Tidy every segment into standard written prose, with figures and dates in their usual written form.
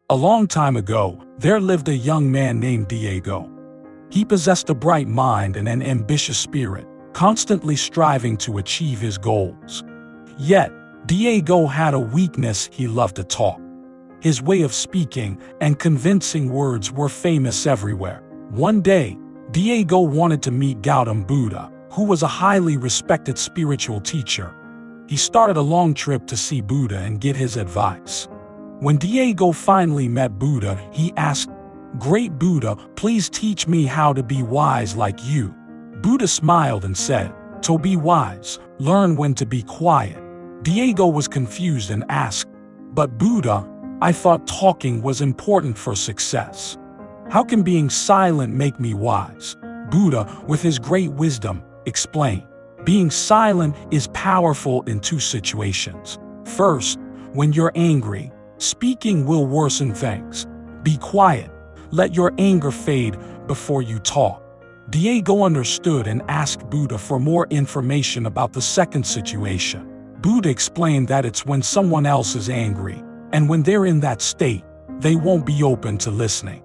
A long time ago, there lived a young man named Diego. He possessed a bright mind and an ambitious spirit, constantly striving to achieve his goals. Yet, Diego had a weakness: he loved to talk. His way of speaking and convincing words were famous everywhere. One day, Diego wanted to meet Gautam Buddha, who was a highly respected spiritual teacher. He started a long trip to see Buddha and get his advice. When Diego finally met Buddha, he asked, "Great Buddha, please teach me how to be wise like you." Buddha smiled and said, "To be wise, learn when to be quiet." Diego was confused and asked, "But Buddha, I thought talking was important for success. How can being silent make me wise?" Buddha, with his great wisdom, explained, "Being silent is powerful in two situations. First, when you're angry, speaking will worsen things. Be quiet. Let your anger fade before you talk." Diego understood and asked Buddha for more information about the second situation. Buddha explained that it's when someone else is angry, and when they're in that state, they won't be open to listening.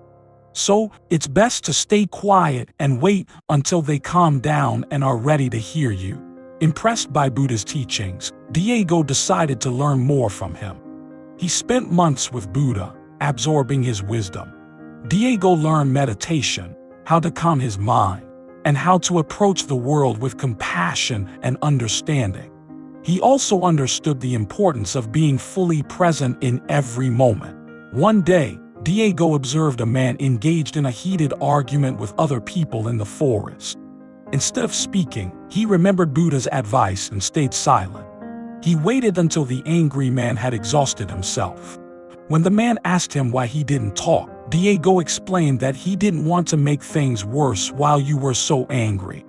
So, it's best to stay quiet and wait until they calm down and are ready to hear you. Impressed by Buddha's teachings, Diego decided to learn more from him. He spent months with Buddha, absorbing his wisdom. Diego learned meditation, how to calm his mind, and how to approach the world with compassion and understanding. He also understood the importance of being fully present in every moment. One day, Diego observed a man engaged in a heated argument with other people in the forest. Instead of speaking, he remembered Buddha's advice and stayed silent. He waited until the angry man had exhausted himself. When the man asked him why he didn't talk, Diego explained that he didn't want to make things worse while you were so angry.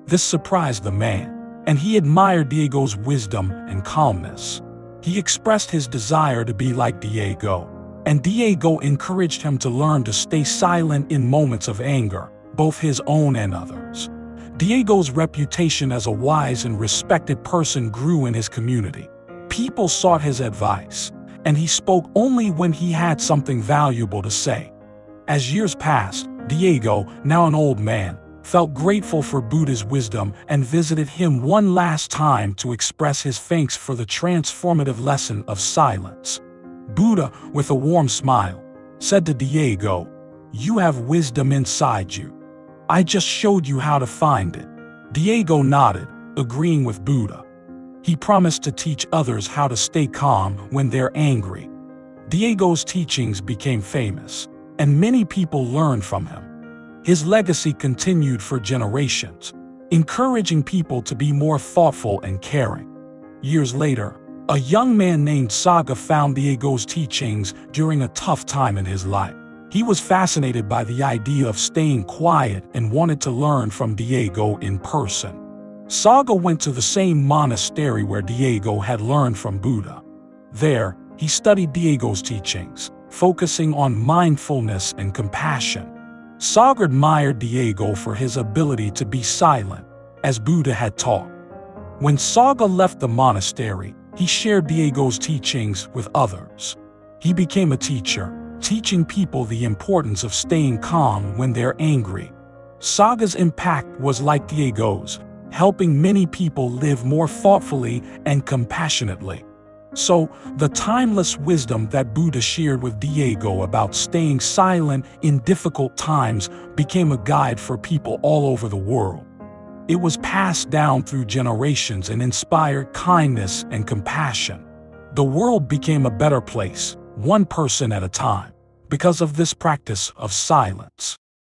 This surprised the man, and he admired Diego's wisdom and calmness. He expressed his desire to be like Diego, and Diego encouraged him to learn to stay silent in moments of anger, both his own and others. Diego's reputation as a wise and respected person grew in his community. People sought his advice, and he spoke only when he had something valuable to say. As years passed, Diego, now an old man, felt grateful for Buddha's wisdom and visited him one last time to express his thanks for the transformative lesson of silence. Buddha, with a warm smile, said to Diego, "You have wisdom inside you. I just showed you how to find it." Diego nodded, agreeing with Buddha. He promised to teach others how to stay calm when they're angry. Diego's teachings became famous, and many people learned from him. His legacy continued for generations, encouraging people to be more thoughtful and caring. Years later, a young man named Saga found Diego's teachings during a tough time in his life. He was fascinated by the idea of staying quiet and wanted to learn from Diego in person. Saga went to the same monastery where Diego had learned from Buddha. There, he studied Diego's teachings, focusing on mindfulness and compassion. Saga admired Diego for his ability to be silent, as Buddha had taught. When Saga left the monastery, he shared Diego's teachings with others. He became a teacher, teaching people the importance of staying calm when they're angry. Saga's impact was like Diego's, helping many people live more thoughtfully and compassionately. So, the timeless wisdom that Buddha shared with Diego about staying silent in difficult times became a guide for people all over the world. It was passed down through generations and inspired kindness and compassion. The world became a better place, one person at a time, because of this practice of silence.